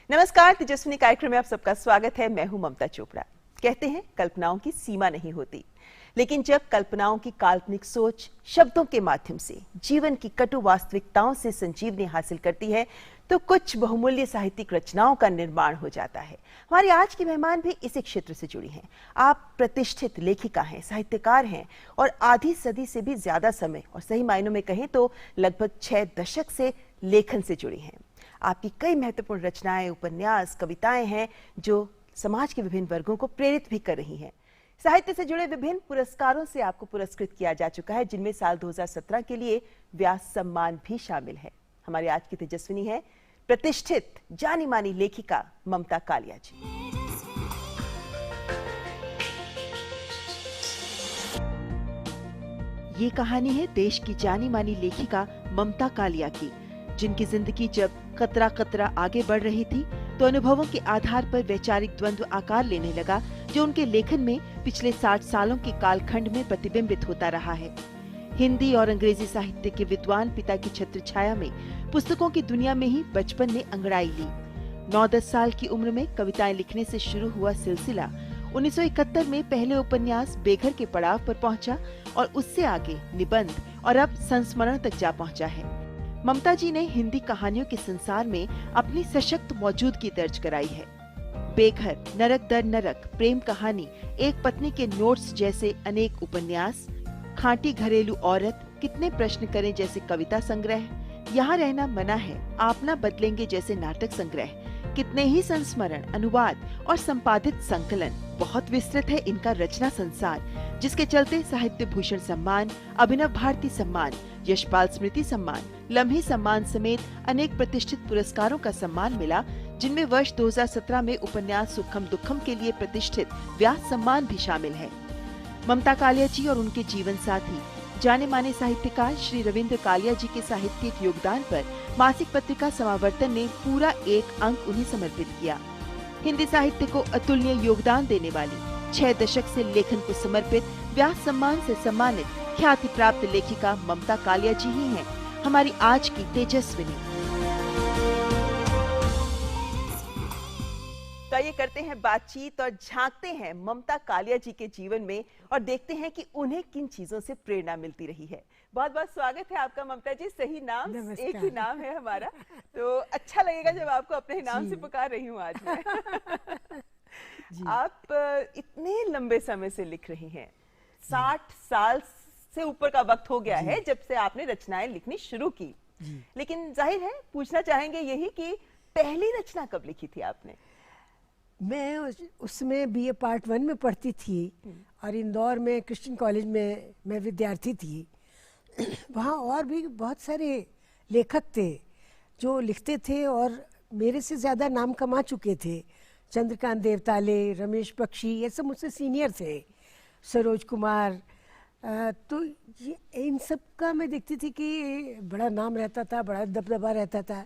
नमस्कार, तेजस्विनी कार्यक्रम में आप सबका स्वागत है। मैं हूं ममता चोपड़ा। कहते हैं कल्पनाओं की सीमा नहीं होती, लेकिन जब कल्पनाओं की काल्पनिक सोच शब्दों के माध्यम से जीवन की कटु वास्तविकताओं से संजीवनी हासिल करती है तो कुछ बहुमूल्य साहित्यिक रचनाओं का निर्माण हो जाता है। हमारी आज की मेहमान भी इसी क्षेत्र से जुड़ी हैं। आप प्रतिष्ठित लेखिका हैं, साहित्यकार हैं और आधी सदी से भी ज्यादा समय और सही मायनों में कहें तो लगभग 6 दशक से लेखन से जुड़ी हैं। आपकी कई महत्वपूर्ण रचनाएं, उपन्यास, कविताएं हैं जो समाज के विभिन्न वर्गों को प्रेरित भी कर रही हैं। साहित्य से जुड़े विभिन्न पुरस्कारों से आपको पुरस्कृत किया जा चुका है, जिनमें साल 2017 के लिए व्यास सम्मान भी शामिल है। हमारी आज की तेजस्विनी है प्रतिष्ठित जानी मानी लेखिका ममता कालिया जी। ये कहानी है देश की जानी मानी लेखिका ममता कालिया की, जिनकी जिंदगी जब कतरा कतरा आगे बढ़ रही थी तो अनुभवों के आधार पर वैचारिक द्वंद्व आकार लेने लगा, जो उनके लेखन में पिछले 60 सालों के कालखंड में प्रतिबिंबित होता रहा है। हिंदी और अंग्रेजी साहित्य के विद्वान पिता की छत्र छाया में पुस्तकों की दुनिया में ही बचपन ने अंगड़ाई ली। 9-10 साल की उम्र में कविताएं लिखने से शुरू हुआ सिलसिला 1971 में पहले उपन्यास बेघर के पड़ाव पर पहुंचा और उससे आगे निबंध और अब संस्मरण तक जा पहुंचा है। ममता जी ने हिंदी कहानियों के संसार में अपनी सशक्त मौजूदगी दर्ज कराई है। बेघर, नरक दर नरक, प्रेम कहानी, एक पत्नी के नोट्स जैसे अनेक उपन्यास, खांटी घरेलू औरत, कितने प्रश्न करें जैसे कविता संग्रह, यहाँ रहना मना है, आप ना बदलेंगे जैसे नाटक संग्रह, कितने ही संस्मरण, अनुवाद और संपादित संकलन। बहुत विस्तृत है इनका रचना संसार, जिसके चलते साहित्य भूषण सम्मान, अभिनव भारती सम्मान, यशपाल स्मृति सम्मान, लम्हे सम्मान समेत अनेक प्रतिष्ठित पुरस्कारों का सम्मान मिला, जिनमें वर्ष 2017 में उपन्यास सुखम दुखम के लिए प्रतिष्ठित व्यास सम्मान भी शामिल है। ममता कालिया जी और उनके जीवन साथी जाने माने साहित्यकार श्री रविंद्र कालिया जी के साहित्यिक योगदान पर मासिक पत्रिका समावर्तन ने पूरा एक अंक उन्हें समर्पित किया। हिंदी साहित्य को अतुलनीय योगदान देने वाली 6 दशक से लेखन को समर्पित व्यास सम्मान से सम्मानित ख्याति प्राप्त लेखिका ममता कालिया जी ही हैं हमारी आज की तेजस्विनी। तो ये करते हैं बातचीत और झांकते हैं ममता कालिया जी के जीवन में और देखते हैं कि उन्हें किन चीजों से प्रेरणा मिलती रही है। बहुत बहुत स्वागत है आपका ममता जी। सही नाम, एक ही नाम है हमारा, तो अच्छा लगेगा जब आपको अपने ही नाम से पुकार रही हूँ आज मैं। आप इतने लंबे समय से लिख रही हैं, 60 साल से ऊपर का वक्त हो गया है जब से आपने रचनाएं लिखनी शुरू की। लेकिन जाहिर है पूछना चाहेंगे यही कि पहली रचना कब लिखी थी आपने? मैं उसमें BA पार्ट 1 में पढ़ती थी और इंदौर में क्रिश्चियन कॉलेज में मैं विद्यार्थी थी। वहाँ और भी बहुत सारे लेखक थे जो लिखते थे और मेरे से ज़्यादा नाम कमा चुके थे। चंद्रकांत देवताले, रमेश बख्शी, ये सब मुझसे सीनियर थे, सरोज कुमार। तो इन सब का मैं देखती थी कि बड़ा नाम रहता था, बड़ा दबदबा रहता था।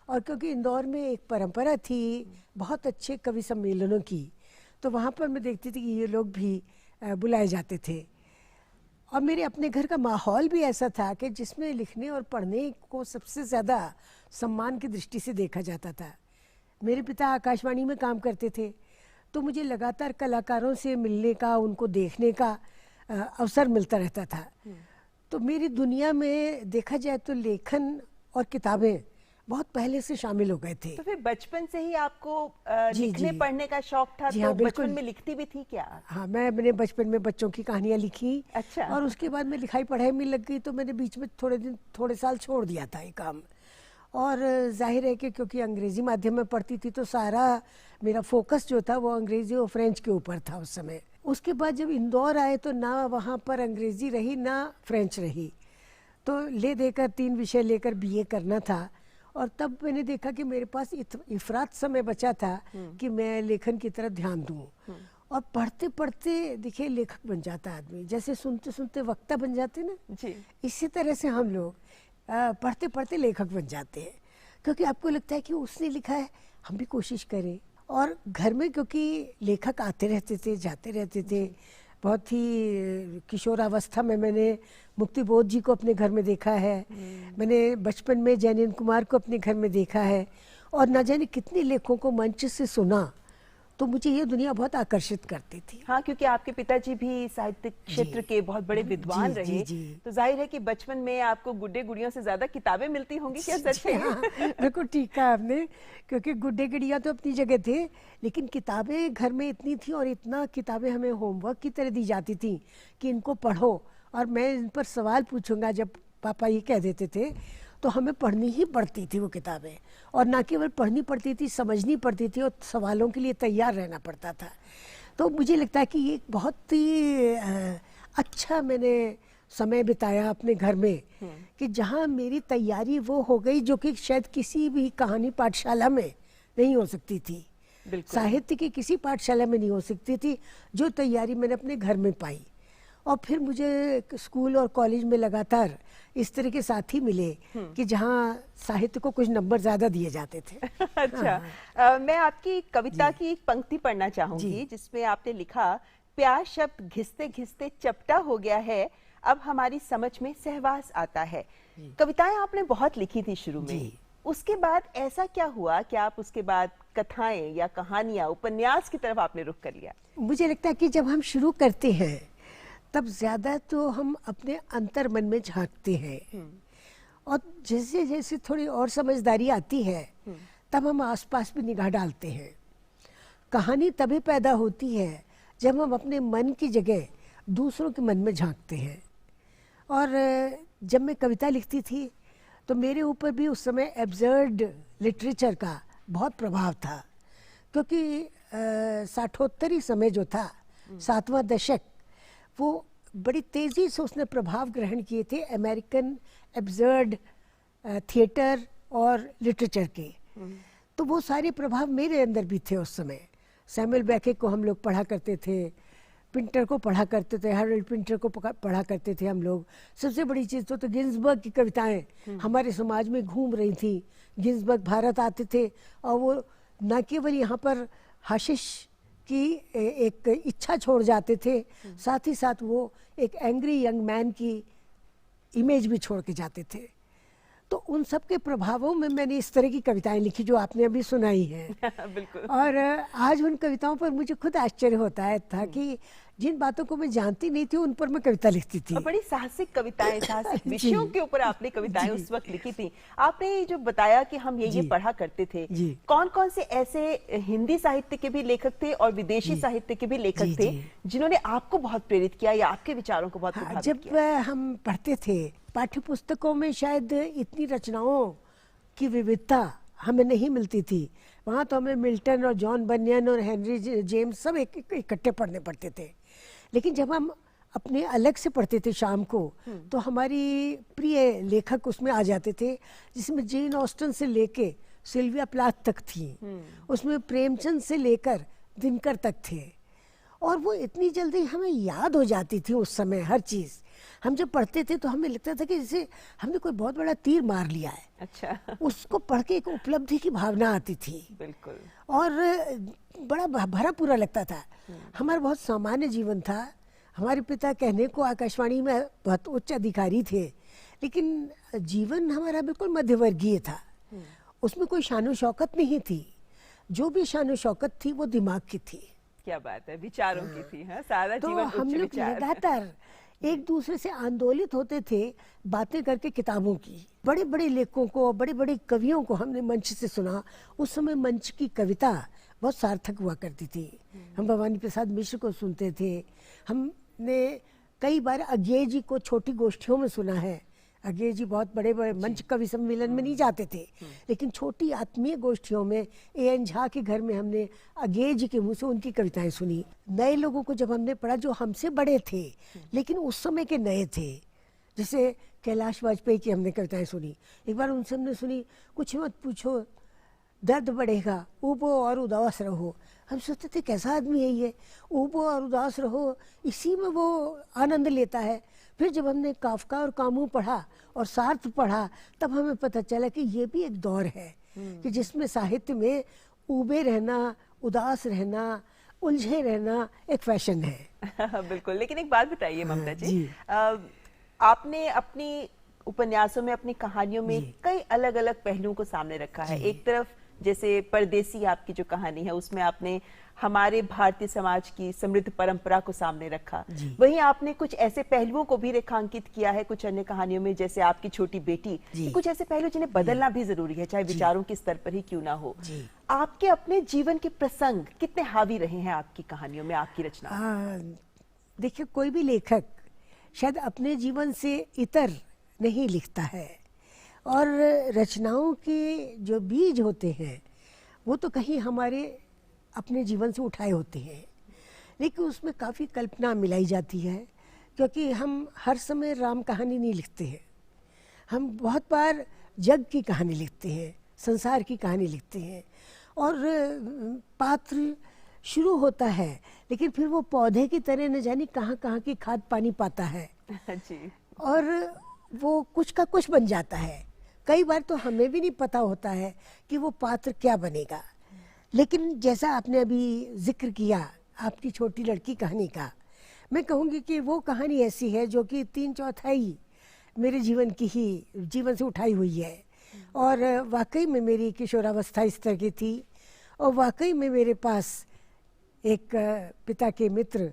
और क्योंकि इंदौर में एक परंपरा थी बहुत अच्छे कवि सम्मेलनों की, तो वहाँ पर मैं देखती थी कि ये लोग भी बुलाए जाते थे। और मेरे अपने घर का माहौल भी ऐसा था कि जिसमें लिखने और पढ़ने को सबसे ज़्यादा सम्मान की दृष्टि से देखा जाता था। मेरे पिता आकाशवाणी में काम करते थे, तो मुझे लगातार कलाकारों से मिलने का, उनको देखने का अवसर मिलता रहता था। तो मेरी दुनिया में देखा जाए तो लेखन और किताबें बहुत पहले से शामिल हो गए थे। तो फिर बचपन से ही आपको लिखने पढ़ने का शौक था? तो बचपन में लिखती भी थी क्या? हाँ, मैंने बचपन में बच्चों की कहानियां लिखी। अच्छा। और उसके बाद मैं लिखाई पढ़ाई में लग गई, तो मैंने बीच में थोड़े साल छोड़ दिया था ये काम। और जाहिर है कि क्योंकि अंग्रेजी माध्यम में पढ़ती थी तो सारा मेरा फोकस जो था वो अंग्रेजी और फ्रेंच के ऊपर था उस समय। उसके बाद जब इंदौर आए तो ना वहाँ पर अंग्रेजी रही ना फ्रेंच रही, तो ले देकर 3 विषय लेकर BA करना था। और तब मैंने देखा कि मेरे पास इफरात समय बचा था कि मैं लेखन की तरफ ध्यान दूं। और पढ़ते पढ़ते देखिए लेखक बन जाता आदमी, जैसे सुनते सुनते वक्ता बन जाते ना जी, इसी तरह से हम लोग पढ़ते पढ़ते लेखक बन जाते हैं, क्योंकि आपको लगता है कि उसने लिखा है, हम भी कोशिश करें। और घर में क्योंकि लेखक आते रहते थे, जाते रहते थे, बहुत ही किशोरावस्था में मैंने मुक्तिबोध जी को अपने घर में देखा है, मैंने बचपन में जैनिन कुमार को अपने घर में देखा है। और न जाने कितने लेखकों को मंच से सुना, तो मुझे ये दुनिया बहुत आकर्षित करती थी। हाँ, क्योंकि आपके पिताजी भी साहित्य क्षेत्र के बहुत बड़े विद्वान जी, रहे, जी। तो जाहिर है कि बचपन में आपको गुड्डे गुड़ियों से ज्यादा किताबें मिलती होंगी, क्या सच है? हाँ, बिल्कुल ठीक कहा आपने, क्योंकि गुड्डे गुड़िया तो अपनी जगह थे, लेकिन किताबें घर में इतनी थी और इतना किताबें हमें होमवर्क की तरह दी जाती थी कि इनको पढ़ो, और मैं इन पर सवाल पूछूंगा जब पापा ये कह देते थे, तो हमें पढ़नी ही पड़ती थी वो किताबें, और ना केवल पढ़नी पड़ती थी, समझनी पड़ती थी, और सवालों के लिए तैयार रहना पड़ता था। तो मुझे लगता है कि ये बहुत ही अच्छा मैंने समय बिताया अपने घर में, कि जहाँ मेरी तैयारी वो हो गई जो कि शायद किसी भी कहानी पाठशाला में नहीं हो सकती थी, साहित्य की किसी पाठशाला में नहीं हो सकती थी, जो तैयारी मैंने अपने घर में पाई। और फिर मुझे स्कूल और कॉलेज में लगातार इस तरह के साथी मिले कि जहाँ साहित्य को कुछ नंबर ज्यादा दिए जाते थे। अच्छा, मैं आपकी कविता की एक पंक्ति पढ़ना चाहूंगी जिसमें आपने लिखा, प्यार शब्द घिसते घिसते चपटा हो गया है, अब हमारी समझ में सहवास आता है। कविताएं आपने बहुत लिखी थी शुरू में, उसके बाद ऐसा क्या हुआ कि आप उसके बाद कथाएं या कहानियां, उपन्यास की तरफ आपने रुख कर लिया? मुझे लगता है कि जब हम शुरू करते हैं तब ज्यादा तो हम अपने अंतर मन में झांकते हैं, और जैसे जैसे थोड़ी और समझदारी आती है तब हम आसपास भी निगाह डालते हैं। कहानी तभी पैदा होती है जब हम अपने मन की जगह दूसरों के मन में झांकते हैं। और जब मैं कविता लिखती थी तो मेरे ऊपर भी उस समय एब्सर्ड लिटरेचर का बहुत प्रभाव था, क्योंकि साठोत्तरी समय जो था, 7वां दशक, वो बड़ी तेजी से उसने प्रभाव ग्रहण किए थे अमेरिकन एब्सर्ड थिएटर और लिटरेचर के। तो वो सारे प्रभाव मेरे अंदर भी थे उस समय। सैमुअल बेकेट को हम लोग पढ़ा करते थे, पिंटर को पढ़ा करते थे, हैरोल्ड पिंटर को पढ़ा करते थे हम लोग। सबसे बड़ी चीज़ तो गिन्सबर्ग की कविताएं हमारे समाज में घूम रही थी। गिन्सबर्ग भारत आते थे और वो न केवल यहाँ पर हाशिश की एक इच्छा छोड़ जाते थे, साथ ही साथ वो एक एंग्री यंग मैन की इमेज भी छोड़ के जाते थे। तो उन सब के प्रभावों में मैंने इस तरह की कविताएं लिखी जो आपने अभी सुनाई हैं। बिल्कुल। और आज उन कविताओं पर मुझे खुद आश्चर्य होता था कि जिन बातों को मैं जानती नहीं थी उन पर मैं कविता लिखती थी। और बड़ी साहसिक कविताएं, साहसिक विषयों के ऊपर आपने कविताएं उस वक्त लिखी थी। आपने जो बताया कि हम ये पढ़ा करते थे, कौन कौन से ऐसे हिंदी साहित्य के भी लेखक थे और विदेशी साहित्य के भी लेखक थे जिन्होंने आपको बहुत प्रेरित किया या आपके विचारों को बहुत प्रभावित किया? जब हम पढ़ते थे पाठ्य पुस्तकों में शायद इतनी रचनाओं की विविधता हमें नहीं मिलती थी। वहाँ तो हमें मिल्टन और जॉन बनियन और हेनरी जेम्स सब इकट्ठे पढ़ने पड़ते थे। लेकिन जब हम अपने अलग से पढ़ते थे शाम को, तो हमारी प्रिय लेखक उसमें आ जाते थे, जिसमें जेन ऑस्टन से लेके सिल्विया प्लाथ तक थी, उसमें प्रेमचंद से लेकर दिनकर तक थे। और वो इतनी जल्दी हमें याद हो जाती थी उस समय हर चीज़। हम जब पढ़ते थे तो हमें लगता था कि जैसे हमने कोई बहुत बड़ा तीर मार लिया है। अच्छा। उसको पढ़ के एक उपलब्धि की भावना आती थी। बिल्कुल। और बड़ा भरा पूरा लगता था। हमारा बहुत सामान्य जीवन था। हमारे पिता कहने को आकाशवाणी में बहुत उच्च अधिकारी थे, लेकिन जीवन हमारा बिल्कुल मध्यवर्गीय था। उसमें कोई शानो शौकत नहीं थी। जो भी शानो शौकत थी वो दिमाग की थी। क्या बात है, विचारों की थी। हाँ, सारा तो जीवन हम लोग लगातार एक दूसरे से आंदोलित होते थे, बातें करके किताबों की। बड़े बड़े लेखकों को, बड़े बड़े कवियों को हमने मंच से सुना। उस समय मंच की कविता बहुत सार्थक हुआ करती थी। हम भवानी प्रसाद मिश्र को सुनते थे। हमने कई बार अज्ञेय जी को छोटी गोष्ठियों में सुना है। अज्ञेय जी बहुत बड़े बड़े मंच कवि सम्मेलन में नहीं जाते थे, लेकिन छोटी आत्मीय गोष्ठियों में A.N. झा के घर में हमने अज्ञेय जी के मुंह से उनकी कविताएं सुनी। नए लोगों को जब हमने पढ़ा जो हमसे बड़े थे लेकिन उस समय के नए थे, जैसे कैलाश वाजपेयी की हमने कविताएं सुनी। एक बार उनसे हमने सुनी, कुछ मत पूछो दर्द बढ़ेगा, ऊबो और उदास रहो। हम सोचते थे कैसा आदमी है ये, ऊबो और उदास रहो, इसी में वो आनंद लेता है। फिर जब हमने काफका और कामू पढ़ा और सार्थ पढ़ा, तब हमें पता चला कि ये भी एक दौर है कि जिसमें साहित्य में ऊबे रहना, उदास रहना, उलझे रहना एक फैशन है। बिल्कुल। लेकिन एक बात बताइए ममता जी, आपने अपनी उपन्यासों में, अपनी कहानियों में कई अलग अलग पहलुओं को सामने रखा है। एक तरफ जैसे परदेसी आपकी जो कहानी है उसमें आपने हमारे भारतीय समाज की समृद्ध परंपरा को सामने रखा, वहीं आपने कुछ ऐसे पहलुओं को भी रेखांकित किया है कुछ अन्य कहानियों में, जैसे आपकी छोटी बेटी, कुछ ऐसे पहलू जिन्हें बदलना भी जरूरी है, चाहे विचारों के स्तर पर ही क्यों ना हो। आपके अपने जीवन के प्रसंग कितने हावी रहे हैं आपकी कहानियों में, आपकी रचना? देखिए, कोई भी लेखक शायद अपने जीवन से इतर नहीं लिखता है, और रचनाओं के जो बीज होते हैं वो तो कहीं हमारे अपने जीवन से उठाए होते हैं, लेकिन उसमें काफ़ी कल्पना मिलाई जाती है, क्योंकि हम हर समय राम कहानी नहीं लिखते हैं। हम बहुत बार जग की कहानी लिखते हैं, संसार की कहानी लिखते हैं, और पात्र शुरू होता है लेकिन फिर वो पौधे की तरह न जाने कहाँ कहाँ की खाद पानी पाता है जी। और वो कुछ का कुछ बन जाता है। कई बार तो हमें भी नहीं पता होता है कि वो पात्र क्या बनेगा। लेकिन जैसा आपने अभी जिक्र किया आपकी छोटी लड़की कहानी का, मैं कहूँगी कि वो कहानी ऐसी है जो कि 3/4 मेरे जीवन से उठाई हुई है, और वाकई में मेरी किशोरावस्था इस तरह की थी, और वाकई में मेरे पास एक पिता के मित्र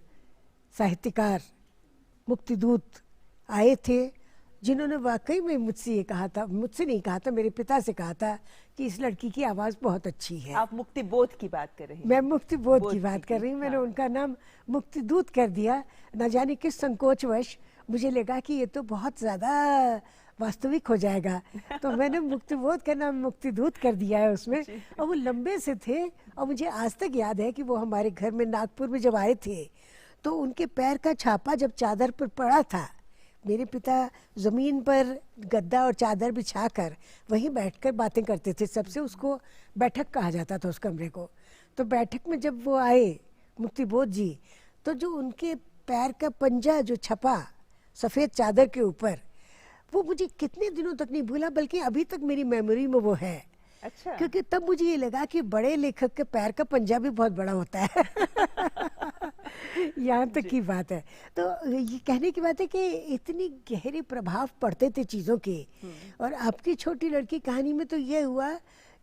साहित्यकार मुक्तिदूत आए थे, जिन्होंने वाकई में मुझसे ये कहा था, मुझसे नहीं कहा था, मेरे पिता से कहा था कि इस लड़की की आवाज़ बहुत अच्छी है। आप मुक्तिबोध की बात कर रही हैं? मैं मुक्तिबोध की बात कर रही हूँ। मैंने उनका नाम मुक्तिदूत कर दिया, न जाने किस संकोचवश मुझे लगा कि ये तो बहुत ज़्यादा वास्तविक हो जाएगा, तो मैंने मुक्तिबोध का नाम मुक्तिदूत कर दिया है उसमें। और वो लंबे से थे, और मुझे आज तक याद है कि वो हमारे घर में नागपुर में जब आए थे तो उनके पैर का छापा जब चादर पर पड़ा था, मेरे पिता ज़मीन पर गद्दा और चादर बिछाकर वहीं बैठकर बातें करते थे सबसे, उसको बैठक कहा जाता था उस कमरे को। तो बैठक में जब वो आए मुक्तिबोध जी, तो जो उनके पैर का पंजा जो छपा सफ़ेद चादर के ऊपर, वो मुझे कितने दिनों तक नहीं भूला, बल्कि अभी तक मेरी मेमोरी में वो है। अच्छा। क्योंकि तब मुझे ये लगा कि बड़े लेखक के पैर का पंजा भी बहुत बड़ा होता है। यहाँ तक की बात है। तो ये कहने की बात है कि इतनी गहरे प्रभाव पड़ते थे चीज़ों के। और आपकी छोटी लड़की कहानी में तो ये हुआ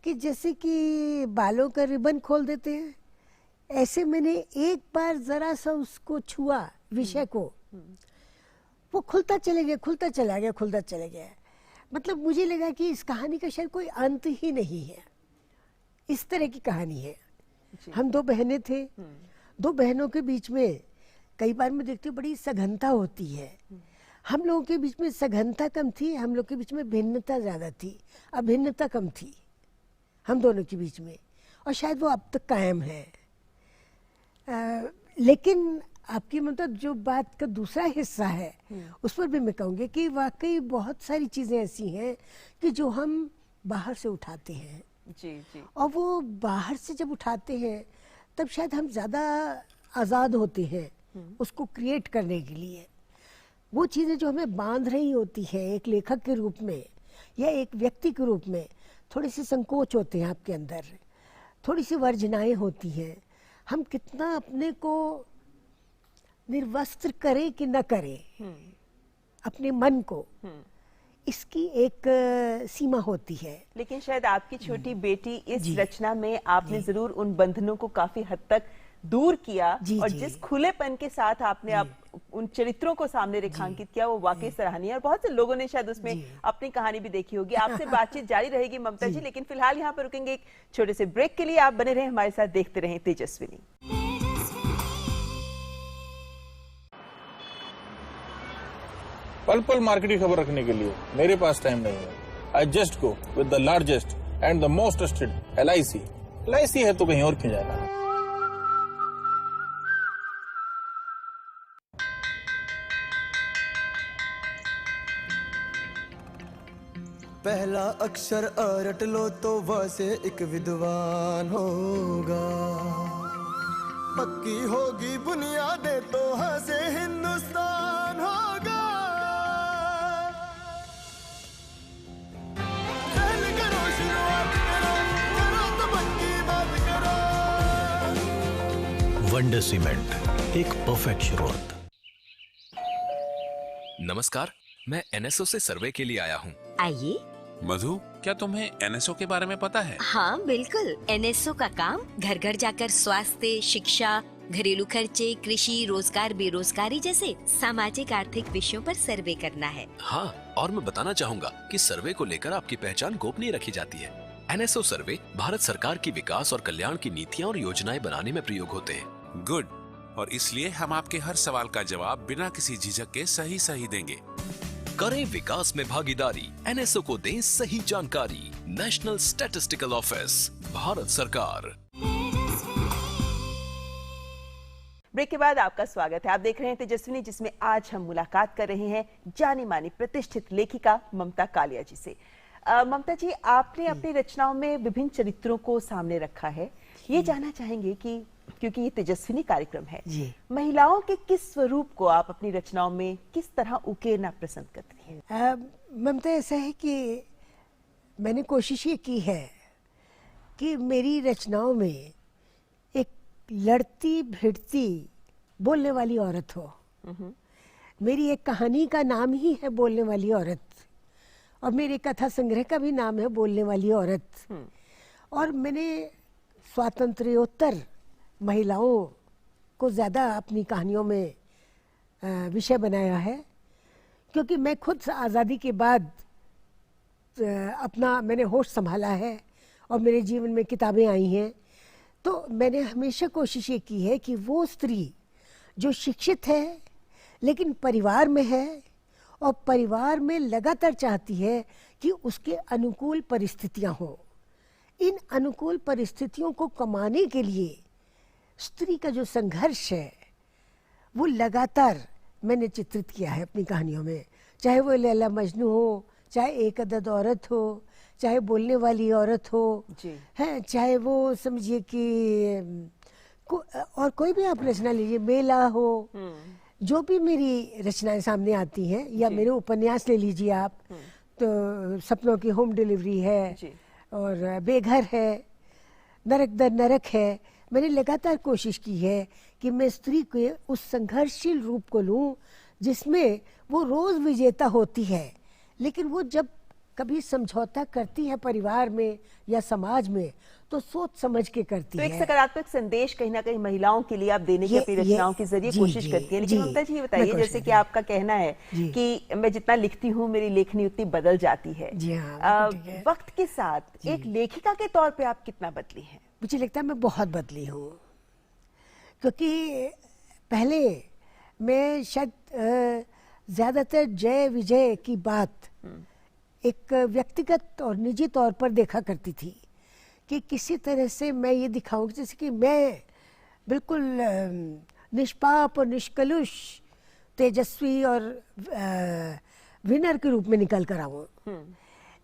कि जैसे कि बालों का रिबन खोल देते हैं, ऐसे मैंने एक बार ज़रा सा उसको छुआ विषय को, वो खुलता चले गया, खुलता चला गया, खुलता चले गया। मतलब मुझे लगा कि इस कहानी का शायद कोई अंत ही नहीं है। इस तरह की कहानी है। हम 2 बहनें थे, 2 बहनों के बीच में कई बार मैं देखती हूँ बड़ी सघनता होती है। हम लोगों के बीच में सघनता कम थी, हम लोग के बीच में भिन्नता ज़्यादा थी, अभिन्नता कम थी हम दोनों के बीच में, और शायद वो अब तक कायम है। लेकिन आपकी मतलब जो बात का दूसरा हिस्सा है उस पर भी मैं कहूँगी कि वाकई बहुत सारी चीज़ें ऐसी हैं कि जो हम बाहर से उठाते हैं। जी जी। और वो बाहर से जब उठाते हैं तब शायद हम ज़्यादा आज़ाद होते हैं उसको क्रिएट करने के लिए। वो चीज़ें जो हमें बांध रही होती है एक लेखक के रूप में या एक व्यक्ति के रूप में, थोड़े से संकोच होते हैं आपके अंदर, थोड़ी सी वर्जनाएं होती हैं। हम कितना अपने को निर्वस्त्र करें कि न करें अपने मन को, इसकी एक सीमा होती है। लेकिन शायद आपकी छोटी बेटी इस रचना में आपने जरूर उन बंधनों को काफी हद तक दूर किया, और जिस खुलेपन के साथ आपने उन चरित्रों को सामने रेखांकित किया वो वाकई सराहनीय है, और बहुत से लोगों ने शायद उसमें अपनी कहानी भी देखी होगी। आपसे बातचीत जारी रहेगी ममता जी, लेकिन फिलहाल यहाँ पर रुकेंगे एक छोटे से ब्रेक के लिए। आप बने रहें हमारे साथ, देखते रहें तेजस्विनी। पल पल मार्केट की खबर रखने के लिए मेरे पास टाइम नहीं है। I just go with the largest and the most trusted LIC। LIC है तो कहीं और क्यों जाना। पहला अक्षर रट लो तो वह से एक विद्वान होगा, पक्की होगी बुनियादें तो हाँ से हिंदुस्तान होगा। पहले करो शुरुआत करो तो पक्की बात करो। वंडर सीमेंट, एक परफेक्ट शुरुआत। नमस्कार, मैं NSO से सर्वे के लिए आया हूँ। आइए, मधु, क्या तुम्हें एनएसओ के बारे में पता है? हाँ बिल्कुल, एनएसओ का काम घर घर जाकर स्वास्थ्य, शिक्षा, घरेलू खर्चे, कृषि, रोजगार, बेरोजगारी जैसे सामाजिक आर्थिक विषयों पर सर्वे करना है। हाँ, और मैं बताना चाहूँगा कि सर्वे को लेकर आपकी पहचान गोपनीय रखी जाती है। एनएसओ सर्वे भारत सरकार की विकास और कल्याण की नीतियाँ और योजनाएं बनाने में प्रयोग होते हैं। गुड। और इसलिए हम आपके हर सवाल का जवाब बिना किसी झिझक के सही देंगे। करें विकास में भागीदारी, एनएसओ को दें सही जानकारी। नेशनल स्टैटिस्टिकल ऑफिस, भारत सरकार। ब्रेक के बाद आपका स्वागत है। आप देख रहे हैं तेजस्विनी, जिसमें आज हम मुलाकात कर रहे हैं जानी मानी प्रतिष्ठित लेखिका ममता कालिया जी से। ममता जी, आपने अपनी रचनाओं में विभिन्न चरित्रों को सामने रखा है। ये जानना चाहेंगे कि क्योंकि ये तेजस्विनी कार्यक्रम है, महिलाओं के किस स्वरूप को आप अपनी रचनाओं में किस तरह उकेरना पसंद करती हैं? ममता, ऐसा है कि मैंने कोशिश ये की है कि मेरी रचनाओं में एक लड़ती भिड़ती बोलने वाली औरत हो। मेरी एक कहानी का नाम ही है बोलने वाली औरत, और मेरे कथा संग्रह का भी नाम है बोलने वाली औरत। और मैंने स्वातंत्र्योत्तर महिलाओं को ज़्यादा अपनी कहानियों में विषय बनाया है, क्योंकि मैं खुद आज़ादी के बाद मैंने होश संभाला है और मेरे जीवन में किताबें आई हैं। तो मैंने हमेशा कोशिश ये की है कि वो स्त्री जो शिक्षित है लेकिन परिवार में है और परिवार में लगातार चाहती है कि उसके अनुकूल परिस्थितियां हो, इन अनुकूल परिस्थितियों को कमाने के लिए स्त्री का जो संघर्ष है वो लगातार मैंने चित्रित किया है अपनी कहानियों में। चाहे वो लैला मजनू हो, चाहे एक अदद औरत हो, चाहे बोलने वाली औरत हो, है, चाहे वो समझिए कि और कोई भी आप रचना लीजिए, मेला हो, जो भी मेरी रचनाएं सामने आती हैं, या मेरे उपन्यास ले लीजिए आप, तो सपनों की होम डिलीवरी है और बेघर है, नरक दर नरक है। मैंने लगातार कोशिश की है कि मैं स्त्री के उस संघर्षशील रूप को लूं जिसमें वो रोज विजेता होती है, लेकिन वो जब कभी समझौता करती है परिवार में या समाज में तो सोच समझ के करती है। तो एक सकारात्मक संदेश कहीं ना कहीं महिलाओं के लिए आप देने की अपनी रचनाओं के जरिए कोशिश करती हैं। लेकिन ममता जी, ये बताइए, जैसे कि आपका कहना है कि मैं जितना लिखती हूँ मेरी लेखनी उतनी बदल जाती है। वक्त के साथ एक लेखिका के तौर पे आप कितना बदली हैं? मुझे लगता है मैं बहुत बदली हूँ, क्योंकि पहले मैं शायद ज़्यादातर जय विजय की बात एक व्यक्तिगत और निजी तौर पर देखा करती थी, कि किसी तरह से मैं ये दिखाऊं जैसे कि मैं बिल्कुल निष्पाप और निष्कलुष, तेजस्वी और विनर के रूप में निकल कर आऊँ।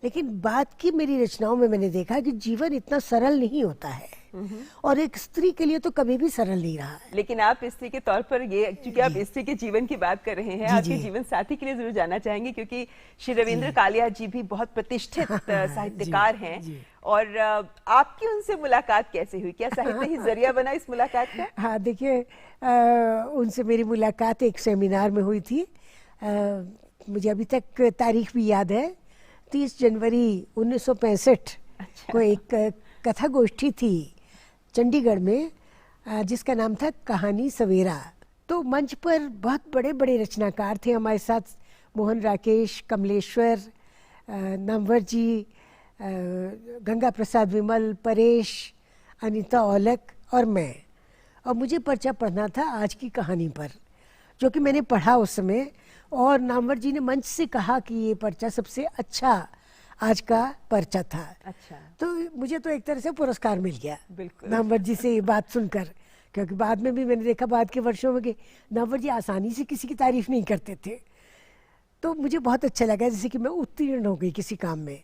लेकिन बात की मेरी रचनाओं में मैंने देखा कि जीवन इतना सरल नहीं होता है, और एक स्त्री के लिए तो कभी भी सरल नहीं रहा है। लेकिन आप स्त्री के तौर पर ये, क्योंकि आप स्त्री के जीवन की बात कर रहे हैं, आपके जीवन साथी के लिए जरूर जानना चाहेंगे, क्योंकि श्री रविंद्र कालिया जी भी बहुत प्रतिष्ठित साहित्यकार हैं, और आपकी उनसे मुलाकात कैसे हुई? क्या साहित्य ही जरिया बना इस मुलाकात का? हाँ, देखिए, उनसे मेरी मुलाकात एक सेमिनार में हुई थी। मुझे अभी तक तारीख भी याद है, 30 जनवरी 1965 को एक कथा गोष्ठी थी चंडीगढ़ में, जिसका नाम था कहानी सवेरा। तो मंच पर बहुत बड़े बड़े रचनाकार थे हमारे साथ, मोहन राकेश, कमलेश्वर, नामवर जी, गंगा प्रसाद विमल, परेश, अनीता औलख और मैं। और मुझे पर्चा पढ़ना था आज की कहानी पर, जो कि मैंने पढ़ा उस समय, और नामवर जी ने मंच से कहा कि ये पर्चा सबसे अच्छा आज का पर्चा था। अच्छा। तो मुझे तो एक तरह से पुरस्कार मिल गया नामवर जी से ये बात सुनकर, क्योंकि बाद में भी मैंने देखा बाद के वर्षों में कि नामवर जी आसानी से किसी की तारीफ नहीं करते थे। तो मुझे बहुत अच्छा लगा, जैसे कि मैं उत्तीर्ण हो गई किसी काम में।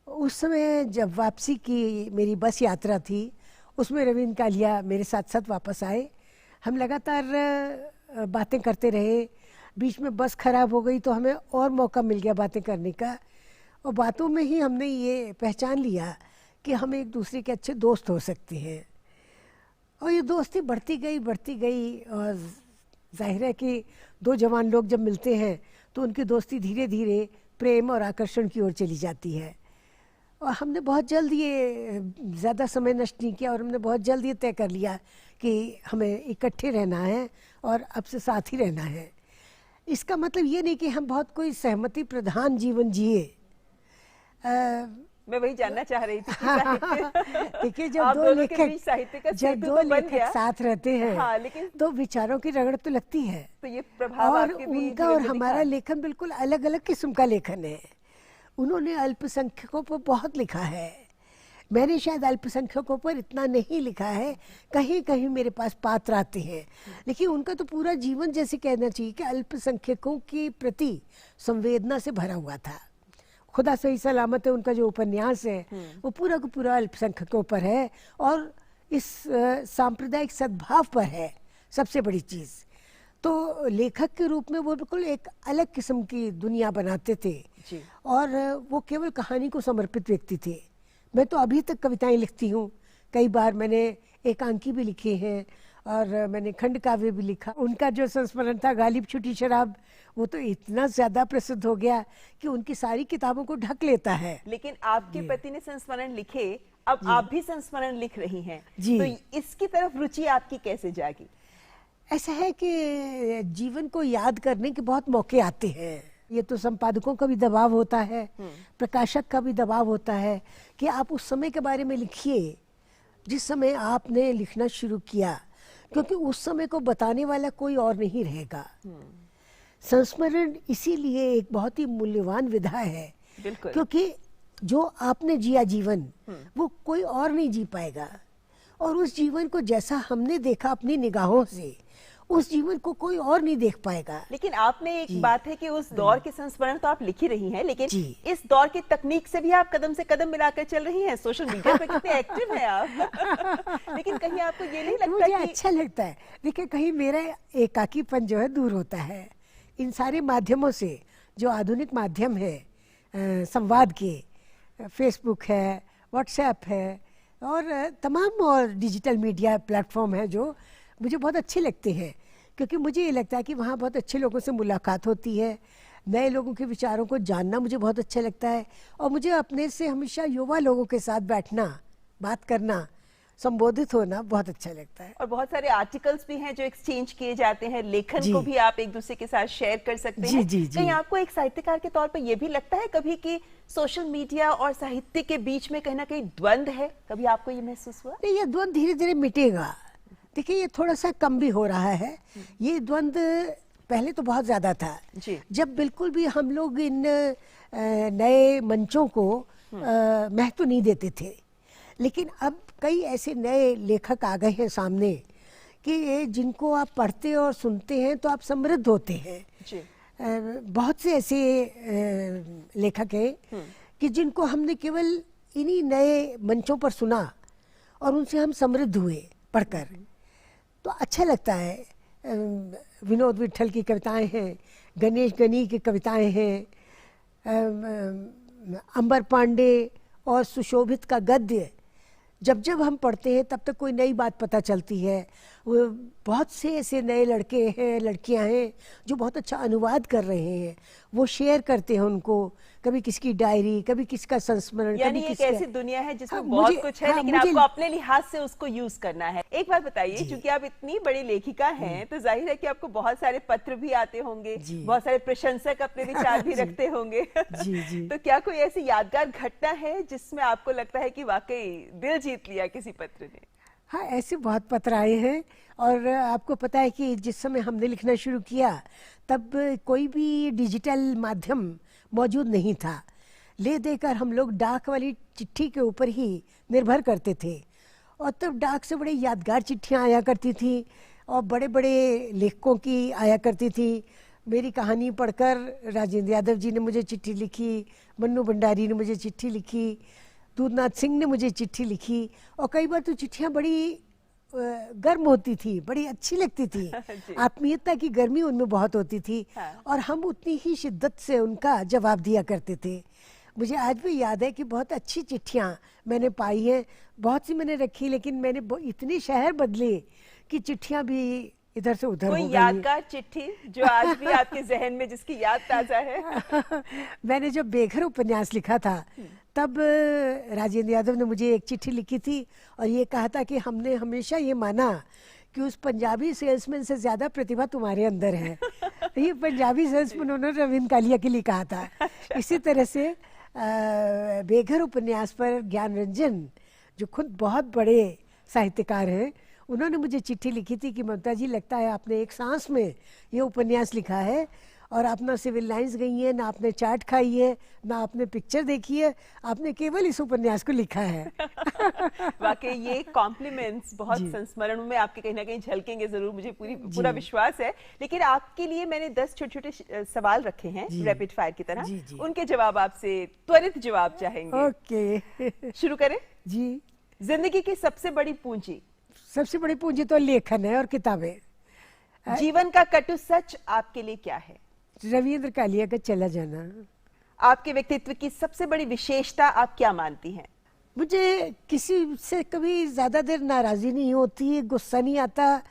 उस समय जब वापसी की मेरी बस यात्रा थी, उसमें रविंद्र कालिया मेरे साथ साथ वापस आए। हम लगातार बातें करते रहे। बीच में बस खराब हो गई तो हमें और मौका मिल गया बातें करने का, और बातों में ही हमने ये पहचान लिया कि हम एक दूसरे के अच्छे दोस्त हो सकते हैं। और ये दोस्ती बढ़ती गई, और जाहिर है कि दो जवान लोग जब मिलते हैं तो उनकी दोस्ती धीरे धीरे प्रेम और आकर्षण की ओर चली जाती है। और हमने बहुत जल्द ये ज़्यादा समय नष्ट नहीं किया और हमने बहुत जल्द ये तय कर लिया कि हमें इकट्ठे रहना है और अब से साथ ही रहना है। इसका मतलब ये नहीं कि हम बहुत कोई सहमति प्रधान जीवन जिए। मैं वही जानना चाह रही थी कि देखिए, जब आप दो दोनों के बीच लेखक साहित्य का जब सेतु दो तो बन लेखक गया। साथ रहते हैं हाँ, लेकिन तो विचारों की रगड़ तो लगती है। तो ये प्रभाव और आपके भी उनका जीवन और में हमारा दिखा। लेखन बिल्कुल अलग अलग किस्म का लेखन है। उन्होंने अल्पसंख्यकों पर बहुत लिखा है, मैंने शायद अल्पसंख्यकों पर इतना नहीं लिखा है। कहीं कहीं मेरे पास पात्र आते हैं, लेकिन उनका तो पूरा जीवन जैसे कहना चाहिए कि अल्पसंख्यकों के प्रति संवेदना से भरा हुआ था। खुदा सही सलामत है, उनका जो उपन्यास है वो पूरा का पूरा अल्पसंख्यकों पर है और इस सांप्रदायिक सद्भाव पर है, सबसे बड़ी चीज़। तो लेखक के रूप में वो बिल्कुल एक अलग किस्म की दुनिया बनाते थे जी। और वो केवल कहानी को समर्पित व्यक्ति थे। मैं तो अभी तक कविताएं लिखती हूँ, कई बार मैंने एकांकी भी लिखे हैं और मैंने खंड काव्य भी लिखा। उनका जो संस्मरण था गालिब छुटी शराब, वो तो इतना ज़्यादा प्रसिद्ध हो गया कि उनकी सारी किताबों को ढक लेता है। लेकिन आपके पति ने संस्मरण लिखे, अब आप भी संस्मरण लिख रही हैं, जी। तो इसकी तरफ रुचि आपकी कैसे जागी? ऐसा है कि जीवन को याद करने के बहुत मौके आते हैं। ये तो संपादकों का भी दबाव होता है, प्रकाशक का भी दबाव होता है कि आप उस समय के बारे में लिखिए जिस समय आपने लिखना शुरू किया, क्योंकि उस समय को बताने वाला कोई और नहीं रहेगा। संस्मरण इसीलिए एक बहुत ही मूल्यवान विधा है, बिल्कुल। क्योंकि जो आपने जिया जीवन वो कोई और नहीं जी पाएगा, और उस जीवन को जैसा हमने देखा अपनी निगाहों से, उस जीवन को कोई और नहीं देख पाएगा। लेकिन आपने एक बात है कि उस दौर के संस्मरण तो आप लिख ही रही हैं, लेकिन जी। इस दौर की तकनीक से भी आप कदम से कदम मिलाकर चल रही हैं। सोशल मीडिया पे कितने एक्टिव हैं आप। लेकिन कहीं आपको ये नहीं लगता मुझे कि अच्छा लगता है, देखिए कहीं मेरा एकाकीपन जो है दूर होता है इन सारे माध्यमों से, जो आधुनिक माध्यम है संवाद के, फेसबुक है, व्हाट्सएप है और तमाम और डिजिटल मीडिया प्लेटफॉर्म है जो मुझे बहुत अच्छे लगते हैं, क्योंकि मुझे ये लगता है कि वहाँ बहुत अच्छे लोगों से मुलाकात होती है, नए लोगों के विचारों को जानना मुझे बहुत अच्छा लगता है। और मुझे अपने से हमेशा युवा लोगों के साथ बैठना, बात करना, संबोधित होना बहुत अच्छा लगता है। और बहुत सारे आर्टिकल्स भी हैं जो एक्सचेंज किए जाते हैं, लेखन जी। को भी आप एक दूसरे के साथ शेयर कर सकते जी, हैं। जी, जी। कहीं आपको एक साहित्यकार के तौर पर यह भी लगता है कभी कि सोशल मीडिया और साहित्य के बीच में कहीं ना कहीं द्वंद्व है? कभी आपको ये महसूस हुआ? नहीं, ये द्वंद्व धीरे धीरे मिटेगा। देखिए ये थोड़ा सा कम भी हो रहा है। ये द्वंद्व पहले तो बहुत ज़्यादा था, जी। जब बिल्कुल भी हम लोग इन नए मंचों को महत्व नहीं देते थे। लेकिन अब कई ऐसे नए लेखक आ गए हैं सामने कि जिनको आप पढ़ते और सुनते हैं तो आप समृद्ध होते हैं। जी। बहुत से ऐसे लेखक हैं कि जिनको हमने केवल इन्हीं नए मंचों पर सुना और उनसे हम समृद्ध हुए पढ़कर, तो अच्छा लगता है। विनोद विट्ठल की कविताएं हैं, गणेश गनी की कविताएं हैं, अंबर पांडे और सुशोभित का गद्य जब जब हम पढ़ते हैं तब तक कोई नई बात पता चलती है। वो बहुत से ऐसे नए लड़के हैं, लड़कियां हैं जो बहुत अच्छा अनुवाद कर रहे हैं, वो शेयर करते हैं उनको, कभी किसकी डायरी, कभी किसका संस्मरण, यानी कभी एक किसका। ऐसी दुनिया है जिसमें हाँ, बहुत मुझे- कुछ है, हाँ, लेकिन मुझे- आपको अपने लिहाज से उसको यूज करना है। एक बात बताइए, क्योंकि आप इतनी बड़ी लेखिका हैं तो जाहिर है कि आपको बहुत सारे पत्र भी आते होंगे, जी। बहुत सारे प्रशंसक अपने विचार भी जी। रखते होंगे। जी, जी। तो क्या कोई ऐसी यादगार घटना है जिसमें आपको लगता है कि वाकई दिल जीत लिया किसी पत्र ने? हाँ, ऐसे बहुत पत्र आए हैं। और आपको पता है कि जिस समय हमने लिखना शुरू किया तब कोई भी डिजिटल माध्यम मौजूद नहीं था। ले देकर हम लोग डाक वाली चिट्ठी के ऊपर ही निर्भर करते थे, और तब डाक से बड़े यादगार चिट्ठियाँ आया करती थी और बड़े बड़े लेखकों की आया करती थी। मेरी कहानी पढ़कर राजेंद्र यादव जी ने मुझे चिट्ठी लिखी, मन्नू भंडारी ने मुझे चिट्ठी लिखी, दूधनाथ सिंह ने मुझे चिट्ठी लिखी, और कई बार तो चिट्ठियाँ बड़ी गर्म होती थी, बड़ी अच्छी लगती थी। आत्मीयता की गर्मी उनमें बहुत होती थी। हाँ। और हम उतनी ही शिद्दत से उनका जवाब दिया करते थे। मुझे आज भी याद है कि बहुत अच्छी चिट्ठियाँ मैंने पाई हैं, बहुत सी मैंने रखी, लेकिन मैंने इतने शहर बदले कि चिट्ठियाँ भी इधर से उधर कोई हो गई। यादगार चिट्ठी जो आज भी आपके जहन में जिसकी याद ताजा है? मैंने जब बेघर उपन्यास लिखा था तब राजेंद्र यादव ने मुझे एक चिट्ठी लिखी थी और ये कहा था कि हमने हमेशा ये माना कि उस पंजाबी सेल्समैन से ज्यादा प्रतिभा तुम्हारे अंदर है। ये पंजाबी सेल्समैन उन्होंने रविंद्र कालिया के लिए कहा था। इसी तरह से बेघर उपन्यास पर ज्ञान रंजन जो खुद बहुत बड़े साहित्यकार हैं, उन्होंने मुझे चिट्ठी लिखी थी कि ममता जी, लगता है आपने एक सांस में ये उपन्यास लिखा है और आप ना सिविल लाइंस गई हैं, ना आपने चाट खाई है, ना आपने पिक्चर देखी है, आपने केवल इस उपन्यास को लिखा है। वाकई ये कॉम्प्लीमेंट्स बहुत संस्मरण में आपके कहीं ना कहीं झलकेंगे जरूर, मुझे पूरा विश्वास है। लेकिन आपके लिए मैंने 10 छोटे छोटे सवाल रखे हैं रैपिड फायर की तरह, उनके जवाब आपसे त्वरित जवाब चाहेंगे। ओके, शुरू करें जी। जिंदगी की सबसे बड़ी पूंजी? सबसे बड़ी पूंजी तो लेखन है और किताबें। जीवन का कटु सच आपके लिए क्या है? रविंद्र कालिया का चला जाना। आपके व्यक्तित्व की सबसे बड़ी विशेषता आप क्या मानती हैं? मुझे किसी से कभी ज्यादा देर नाराजी नहीं होती, गुस्सा नहीं आता,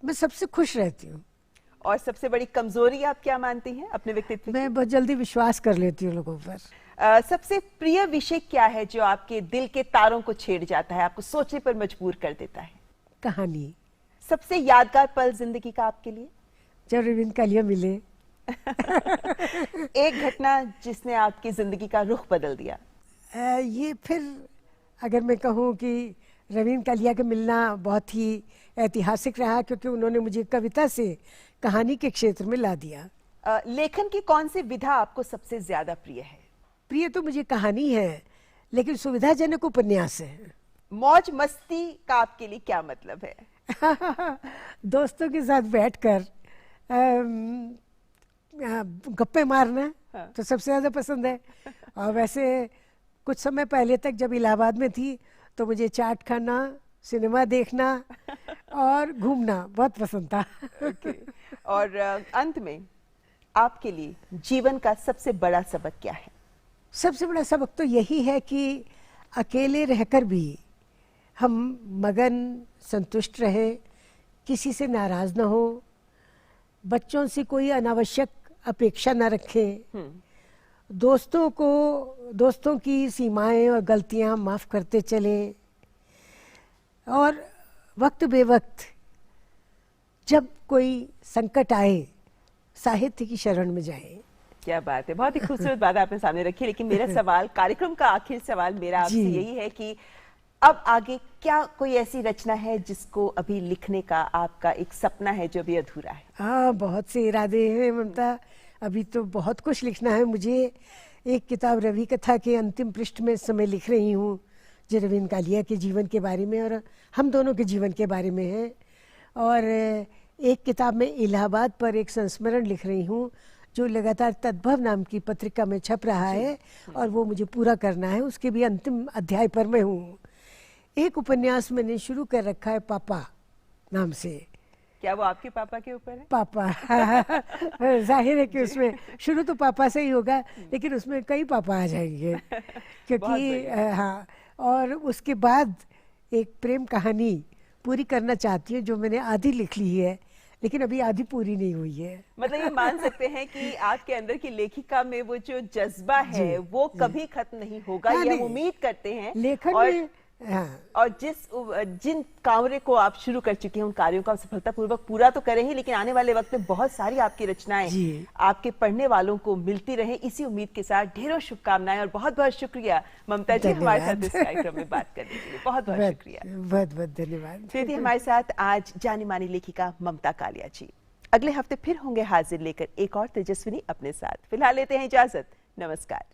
मैं सबसे खुश रहती हूँ। और सबसे बड़ी कमजोरी आप क्या मानती हैं अपने व्यक्तित्व की? मैं बहुत जल्दी विश्वास कर लेती हूँ लोगों पर। सबसे प्रिय विषय क्या है जो आपके दिल के तारों को छेड़ जाता है, आपको सोचने पर मजबूर कर देता है? कहानी। सबसे यादगार पल जिंदगी का आपके लिए? जब रविंद्र कालिया मिले। एक घटना जिसने आपकी जिंदगी का रुख बदल दिया? ये फिर अगर मैं कहूँ कि रविंद्र कालिया का मिलना बहुत ही ऐतिहासिक रहा, क्योंकि उन्होंने मुझे कविता से कहानी के क्षेत्र में ला दिया। लेखन की कौन सी विधा आपको सबसे ज्यादा प्रिय है? प्रिय तो मुझे कहानी है, लेकिन सुविधाजनक उपन्यास है। मौज मस्ती का आपके लिए क्या मतलब है? दोस्तों के साथ बैठकर गप्पे मारना तो सबसे ज्यादा पसंद है। और वैसे कुछ समय पहले तक जब इलाहाबाद में थी तो मुझे चाट खाना, सिनेमा देखना और घूमना बहुत पसंद था। और अंत में आपके लिए जीवन का सबसे बड़ा सबक क्या है? सबसे बड़ा सबक तो यही है कि अकेले रहकर भी हम मगन संतुष्ट रहे, किसी से नाराज ना हो, बच्चों से कोई अनावश्यक अपेक्षा ना रखें, दोस्तों की सीमाएं और गलतियां माफ करते चले, और वक्त बेवक्त जब कोई संकट आए साहित्य की शरण में जाए। क्या बात है, बहुत ही खूबसूरत बात आपने सामने रखी। लेकिन मेरा सवाल, कार्यक्रम का आखिर सवाल मेरा आपसे यही है कि अब आगे क्या कोई ऐसी रचना है जिसको अभी लिखने का आपका एक सपना है जो भी अधूरा है? हाँ, बहुत से इरादे हैं ममता, अभी तो बहुत कुछ लिखना है मुझे। एक किताब रवि कथा के अंतिम पृष्ठ में इस समय लिख रही हूँ जो रविंद्र कालिया के जीवन के बारे में और हम दोनों के जीवन के बारे में है। और एक किताब में इलाहाबाद पर एक संस्मरण लिख रही हूँ जो लगातार तद्भव नाम की पत्रिका में छप रहा है और वो मुझे पूरा करना है, उसके भी अंतिम अध्याय पर मैं हूँ। एक उपन्यास मैंने शुरू कर रखा है पापा नाम से। क्या वो आपके पापा के ऊपर है? पापा जाहिर है कि उसमें शुरू तो पापा से ही होगा, लेकिन उसमें कई पापा आ जाएंगे क्योंकि हाँ। और उसके बाद एक प्रेम कहानी पूरी करना चाहती हूँ जो मैंने आधी लिख ली है, लेकिन अभी आधी पूरी नहीं हुई है। मतलब ये मान सकते हैं कि आपके अंदर की लेखिका में वो जो जज्बा है वो कभी खत्म नहीं होगा, ये हम उम्मीद करते हैं। लेखन और में और जिन कार्यों को आप शुरू कर चुके हैं उन कार्यों को आप सफलतापूर्वक पूरा तो करें ही, लेकिन आने वाले वक्त में बहुत सारी आपकी रचनाएं आपके पढ़ने वालों को मिलती रहे, इसी उम्मीद के साथ ढेरों शुभकामनाएं। और बहुत बहुत शुक्रिया ममता जी हमारे साथ इस कार्यक्रम में बात करने के लिए, बहुत बहुत शुक्रिया। बहुत बहुत धन्यवाद। थी हमारे साथ आज जानी मानी लेखिका ममता कालिया जी। अगले हफ्ते फिर होंगे हाजिर लेकर एक और तेजस्विनी अपने साथ। फिलहाल लेते हैं इजाजत, नमस्कार।